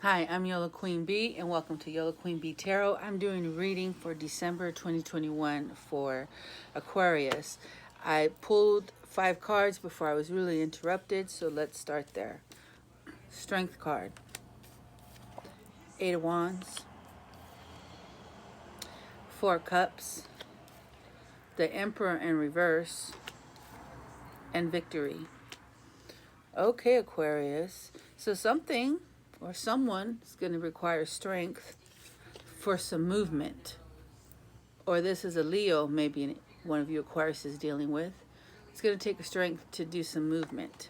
Hi, I'm Yolo Queen B, and welcome to Yolo Queen B Tarot. I'm doing a reading for December 2021 for Aquarius. I pulled 5 cards before I was really interrupted, so let's start there. Strength card, 8 of Wands, 4 Cups, the Emperor in reverse, and Victory. Okay, Aquarius. So something or someone is going to require strength for some movement. Or this is a Leo, maybe one of you Aquarius is dealing with. It's going to take strength to do some movement.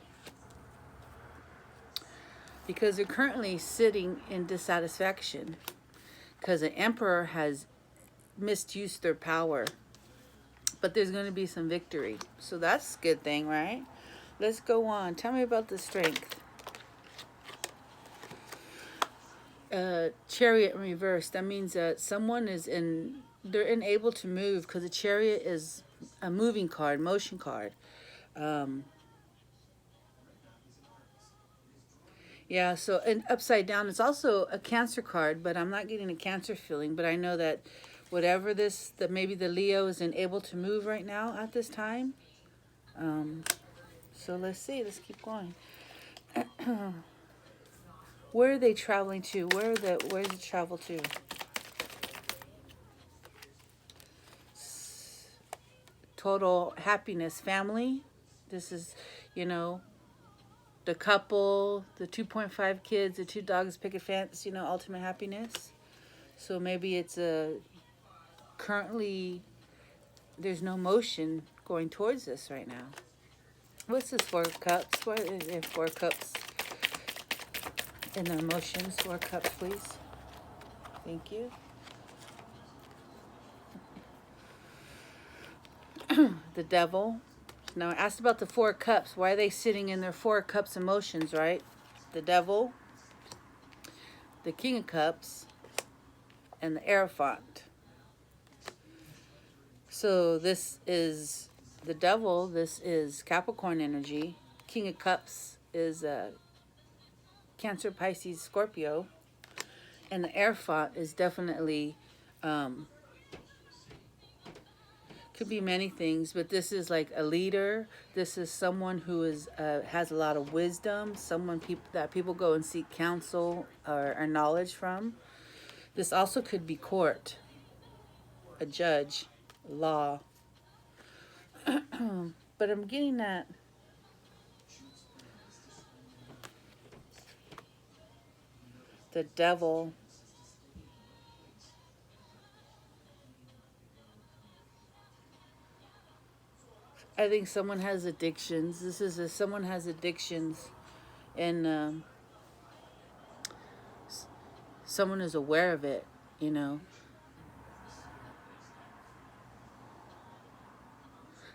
Because they're currently sitting in dissatisfaction. Because the Emperor has misused their power. But there's going to be some victory. So that's a good thing, right? Let's go on. Tell me about the strength. Chariot in reverse. That means that someone is they're unable to move, because the Chariot is a moving card, motion card. Yeah, so, and upside down, it's also a Cancer card, but I'm not getting a Cancer feeling, but I know that whatever this, that maybe the Leo is unable to move right now at this time. So let's see, let's keep going. Where are they traveling to? Where's it travel to? Total happiness, family. This is, the couple, the 2.5 kids, the 2 dogs, picket fence, ultimate happiness. So maybe it's currently there's no motion going towards this right now. What's this 4 cups? What is it? 4 cups in the emotions. 4 cups, please. Thank you. The devil. Now I asked about the 4 cups. Why are they sitting in their 4 cups emotions, right? The devil, the King of Cups, and the Hierophant. So this is the devil. This is Capricorn energy. King of Cups is Cancer, Pisces, Scorpio. And the Hierophant is definitely, could be many things, but this is like a leader. This is someone who is has a lot of wisdom, someone that people go and seek counsel or knowledge from. This also could be court, a judge, law. But I'm getting that the devil, I think someone has addictions. This is someone has addictions, and someone is aware of it,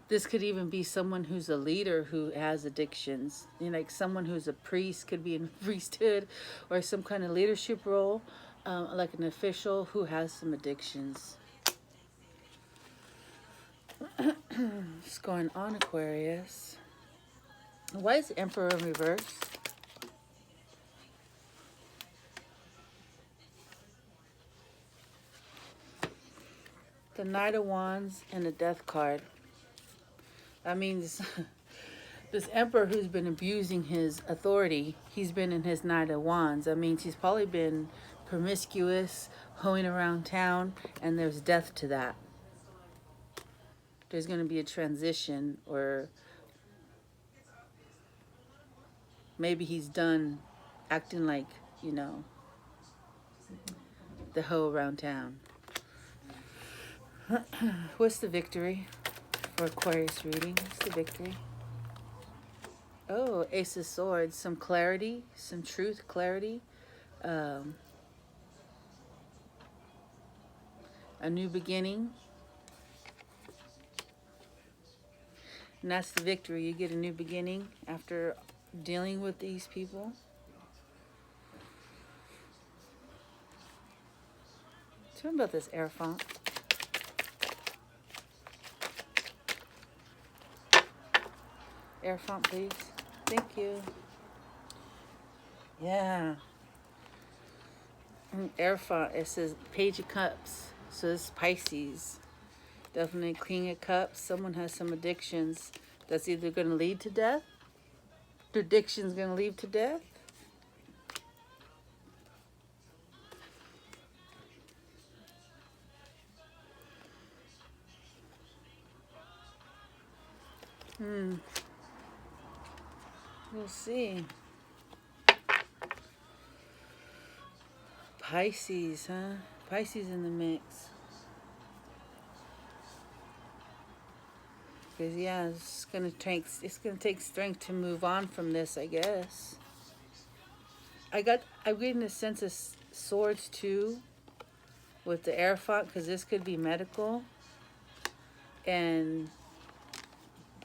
This could even be someone who's a leader who has addictions. Like someone who's a priest, could be in priesthood or some kind of leadership role, like an official who has some addictions. What's going on, Aquarius? Why is the Emperor in reverse? The Knight of Wands and the Death card. That means this Emperor who's been abusing his authority, he's been in his Knight of Wands. That means he's probably been promiscuous, hoeing around town, and there's death to that. There's going to be a transition, or maybe he's done acting like, the hoe around town. What's the victory for Aquarius reading? What's the victory? Oh, Ace of Swords. Some clarity, some truth, clarity. A new beginning. And that's the victory. You get a new beginning after dealing with these people. Tell me about this Hierophant. Hierophant, please. Thank you. Yeah. Airfont, it says Page of Cups. So it's Pisces. Definitely King of Cups. Someone has some addictions that's either going to lead to death. The addiction's going to lead to death. We'll see. Pisces, huh? Pisces in the mix. Because yeah, it's gonna take strength to move on from this, I guess. I'm getting a sense of swords too with the Airfont, because this could be medical. And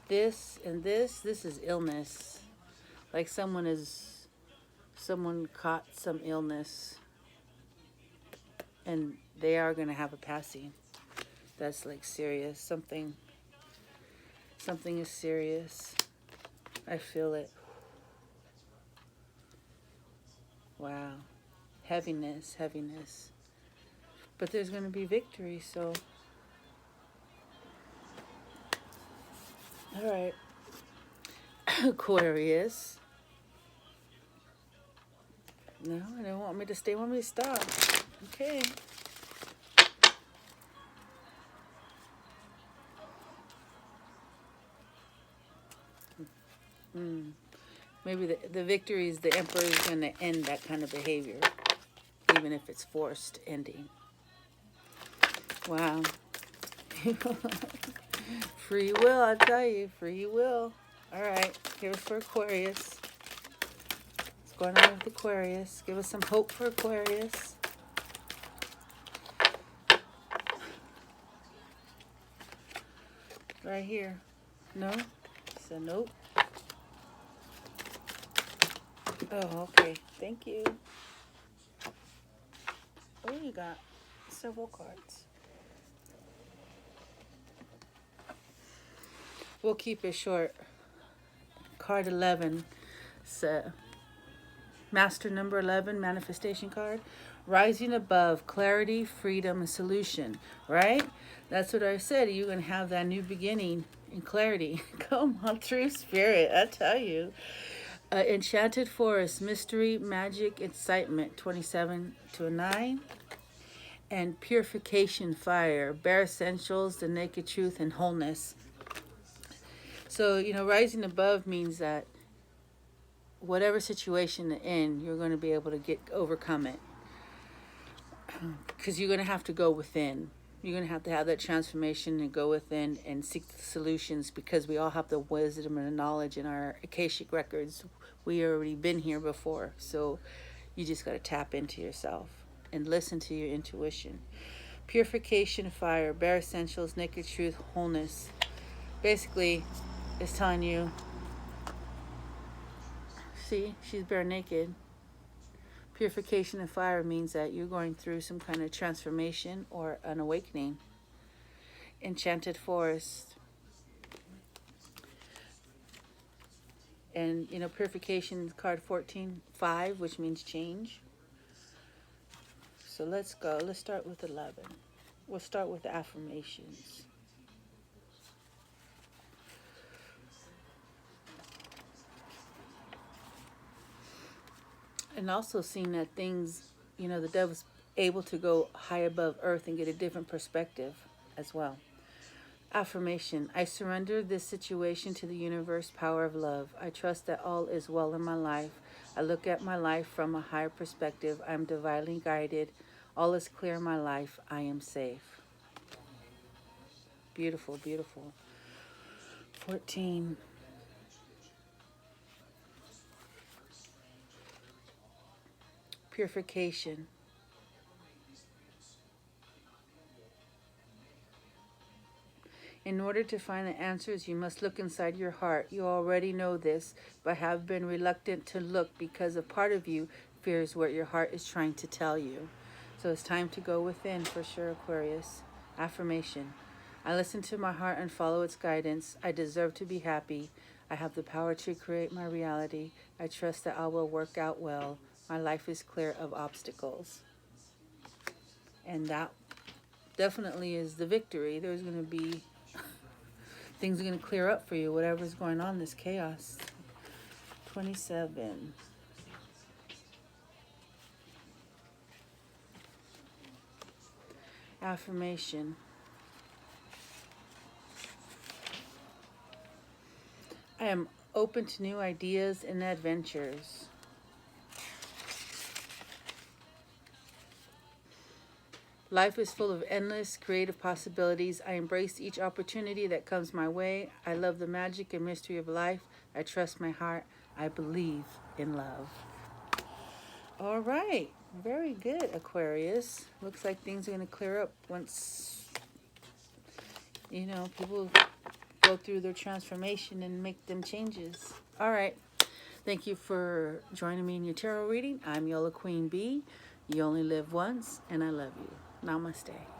this is illness. Like someone caught some illness and they are gonna have a passing. That's like serious. Something is serious. I feel it. Wow. Heaviness. But there's gonna be victory, so. All right. Aquarius. No, they don't want me to stay. They want me to stop. Okay. Maybe the victory is the Emperor is going to end that kind of behavior, even if it's forced ending. Wow. Free will, I tell you. Free will. All right. Here's for Aquarius. What's going on with Aquarius? Give us some hope for Aquarius. Right here. No? So nope. Oh, okay. Thank you. Oh, you got several cards. We'll keep it short. Card 11. So, Master number 11, manifestation card. Rising above, clarity, freedom, and solution. Right? That's what I said. You're going to have that new beginning and clarity. Come on through, Spirit. I tell you. Enchanted Forest, mystery, magic, excitement, 27 to a 9. And purification, fire, bare essentials, the naked truth, and wholeness. So, rising above means that whatever situation you're in, you're going to be able to overcome it. Because you're going to have to go within. You're going to have that transformation and go within and seek the solutions, because we all have the wisdom and the knowledge in our Akashic records. We already been here before. So you just got to tap into yourself and listen to your intuition. Purification, fire, bare essentials, naked truth, wholeness. Basically, it's telling you, see, she's bare naked. Purification and fire means that you're going through some kind of transformation or an awakening. Enchanted Forest. And, purification, card 14-5, which means change. So let's go. Let's start with 11. We'll start with the affirmations. And also seeing that things, the devil's able to go high above earth and get a different perspective as well. Affirmation. I surrender this situation to the universe power of love. I trust that all is well in my life. I look at my life from a higher perspective. I am divinely guided. All is clear in my life. I am safe. Beautiful, beautiful. 14. Purification. In order to find the answers, you must look inside your heart. You already know this, but have been reluctant to look because a part of you fears what your heart is trying to tell you. So it's time to go within for sure, Aquarius. Affirmation. I listen to my heart and follow its guidance. I deserve to be happy. I have the power to create my reality. I trust that all will work out well. My life is clear of obstacles. And that definitely is the victory. There's going to be, things are going to clear up for you, whatever's going on, this chaos. 27. Affirmation. I am open to new ideas and adventures. Life is full of endless creative possibilities. I embrace each opportunity that comes my way. I love the magic and mystery of life. I trust my heart. I believe in love. All right. Very good, Aquarius. Looks like things are going to clear up once, you know, people go through their transformation and make them changes. All right. Thank you for joining me in your tarot reading. I'm Yola Queen B. You only live once, and I love you. Namaste.